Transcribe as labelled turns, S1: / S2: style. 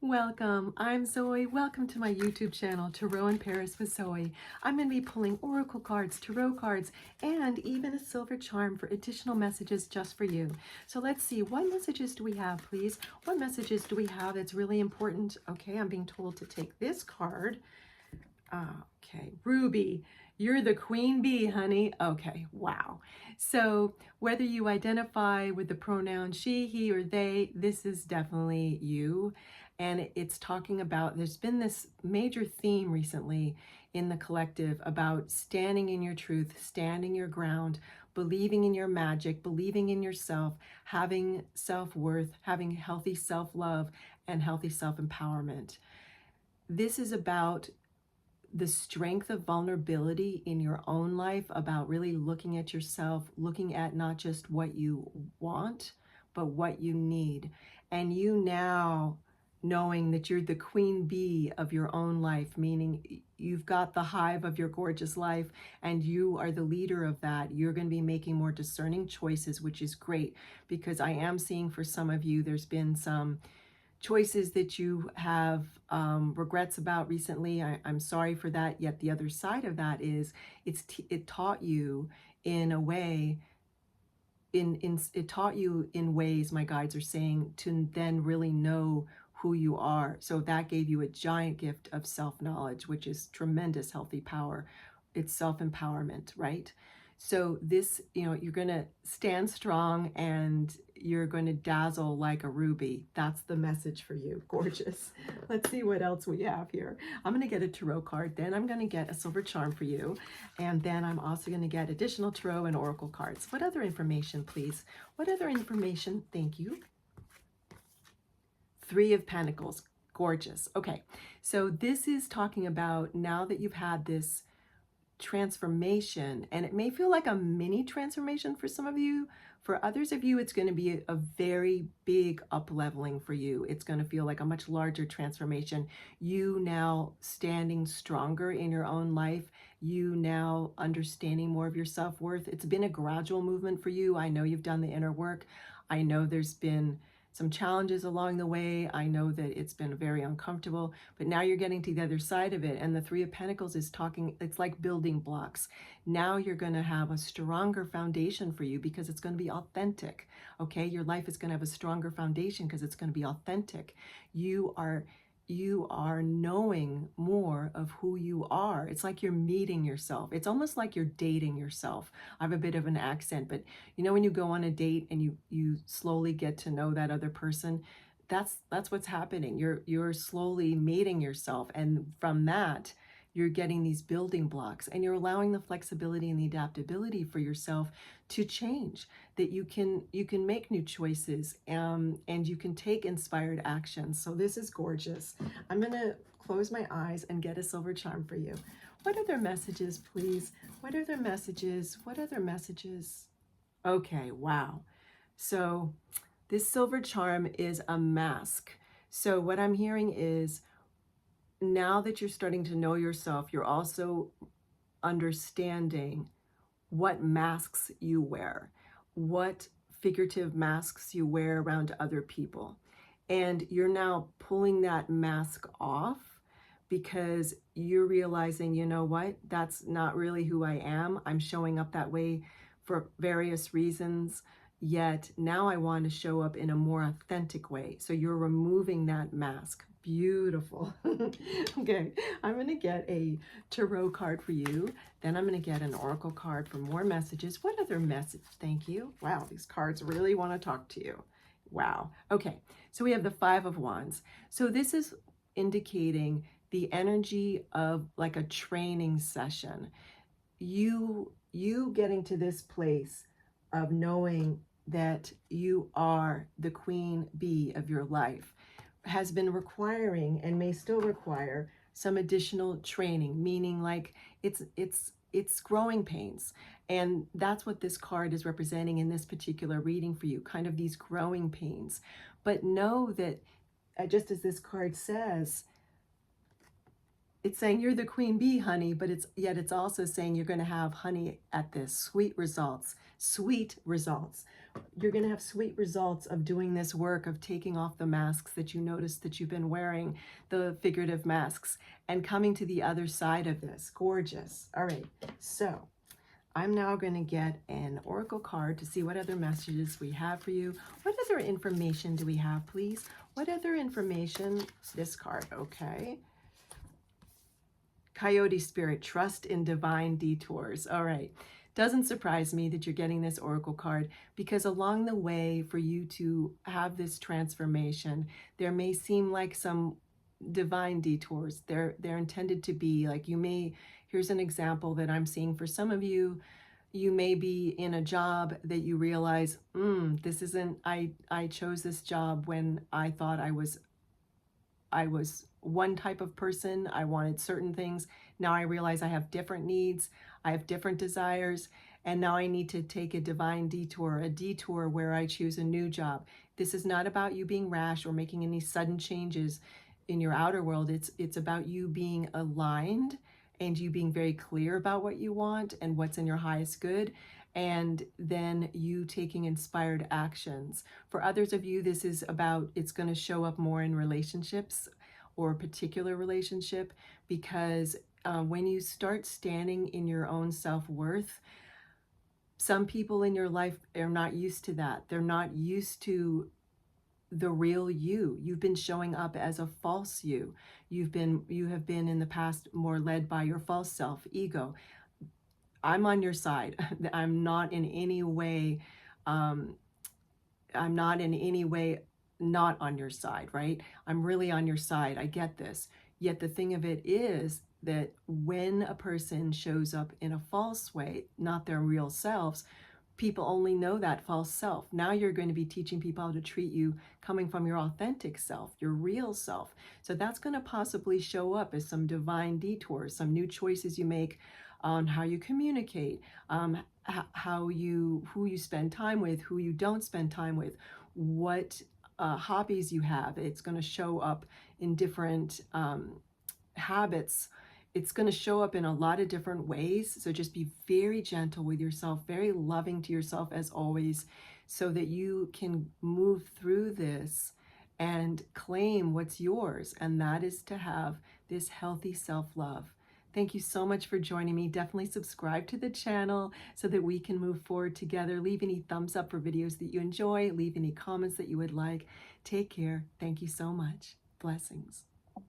S1: Welcome, I'm Zoe. Welcome to my YouTube channel, Tarot in Paris with Zoe. I'm going to be pulling oracle cards, tarot cards, and even a silver charm for additional messages just for you. So let's see, what messages do we have, please? What messages do we have that's really important? Okay, I'm being told to take this card. Okay, Ruby, you're the queen bee, honey. Okay, wow. So whether you identify with the pronoun she, he, or they, this is definitely you. And it's talking about, there's been this major theme recently in the collective about standing in your truth, standing your ground, believing in your magic, believing in yourself, having self-worth, having healthy self-love, and healthy self-empowerment. This is about the strength of vulnerability in your own life, about really looking at yourself, looking at not just what you want, but what you need. And you now knowing that you're the queen bee of your own life, meaning you've got the hive of your gorgeous life and you are the leader of that. You're going to be making more discerning choices, which is great, because I am seeing for some of you, there's been some choices that you have regrets about recently. I'm sorry for that. Yet the other side of that is it taught you in a way, it taught you in ways, my guides are saying, to then really know who you are. So that gave you a giant gift of self-knowledge, which is tremendous healthy power. It's self-empowerment, right? So this, you're going to stand strong and you're going to dazzle like a ruby. That's the message for you. Gorgeous. Let's see what else we have here. I'm going to get a tarot card. Then I'm going to get a silver charm for you. And then I'm also going to get additional tarot and oracle cards. What other information, please? What other information? Thank you. Three of Pentacles. Gorgeous. Okay. So this is talking about now that you've had this transformation, and it may feel like a mini transformation for some of you. For others of you, it's going to be a very big up-leveling for you. It's going to feel like a much larger transformation. You now standing stronger in your own life. You now understanding more of your self-worth. It's been a gradual movement for you. I know you've done the inner work. I know there's been some challenges along the way. I know that it's been very uncomfortable, but now you're getting to the other side of it. And the Three of Pentacles is talking, it's like building blocks. Now you're going to have a stronger foundation for you because it's going to be authentic. Okay. Your life is going to have a stronger foundation because it's going to be authentic. You are knowing more of who you are. It's like you're meeting yourself. It's almost like you're dating yourself. I have a bit of an accent, but when you go on a date and you slowly get to know that other person, that's what's happening. You're slowly meeting yourself, and from that you're getting these building blocks, and you're allowing the flexibility and the adaptability for yourself to change, that you can make new choices, and you can take inspired actions. So this is gorgeous. I'm going to close my eyes and get a silver charm for you. What other messages, please? What other messages? What other messages? Okay, wow. So this silver charm is a mask. So what I'm hearing is, now that you're starting to know yourself, you're also understanding what masks you wear, what figurative masks you wear around other people. And you're now pulling that mask off because you're realizing, you know what, that's not really who I am. I'm showing up that way for various reasons. Yet now I want to show up in a more authentic way. So you're removing that mask. Beautiful. Okay, I'm going to get a tarot card for you. Then I'm going to get an oracle card for more messages. What other message? Thank you. Wow, these cards really want to talk to you. Wow. Okay, so we have the Five of Wands. So this is indicating the energy of like a training session. You getting to this place of knowing that you are the queen bee of your life has been requiring, and may still require, some additional training, meaning like it's growing pains. And that's what this card is representing in this particular reading for you, kind of these growing pains. But know that, just as this card says, it's saying you're the queen bee, honey, but it's also saying you're going to have honey at this, sweet results, sweet results. You're going to have sweet results of doing this work of taking off the masks that you notice that you've been wearing, the figurative masks, and coming to the other side of this. Gorgeous. All right. So I'm now going to get an oracle card to see what other messages we have for you. What other information do we have, please? What other information? This card. Okay. Coyote Spirit, trust in divine detours. All right. Doesn't surprise me that you're getting this oracle card, because along the way for you to have this transformation, there may seem like some divine detours. They're intended to be like, here's an example that I'm seeing for some of you. You may be in a job that you realize, this isn't, I chose this job when I thought I was one type of person. I wanted certain things. Now I realize I have different needs. I have different desires. And now I need to take a divine detour, a detour where I choose a new job. This is not about you being rash or making any sudden changes in your outer world. It's about you being aligned and you being very clear about what you want and what's in your highest good, and then you taking inspired actions. For others of you, this is about, it's going to show up more in relationships or a particular relationship, because when you start standing in your own self-worth, some people in your life are not used to that. They're not used to the real you. You've been showing up as a false you. You have been in the past more led by your false self, ego. I'm on your side. I'm not in any way, um, I'm not in any way not on your side, right? I'm really on your side. I get this. Yet the thing of it is that when a person shows up in a false way, not their real selves, people only know that false self. Now you're going to be teaching people how to treat you coming from your authentic self, your real self. So that's going to possibly show up as some divine detours, some new choices you make on how you communicate, who you spend time with, who you don't spend time with, what hobbies you have. It's going to show up in different habits. It's going to show up in a lot of different ways. So just be very gentle with yourself, very loving to yourself as always, so that you can move through this and claim what's yours. And that is to have this healthy self-love. Thank you so much for joining me. Definitely subscribe to the channel so that we can move forward together. Leave any thumbs up for videos that you enjoy. Leave any comments that you would like. Take care. Thank you so much. Blessings.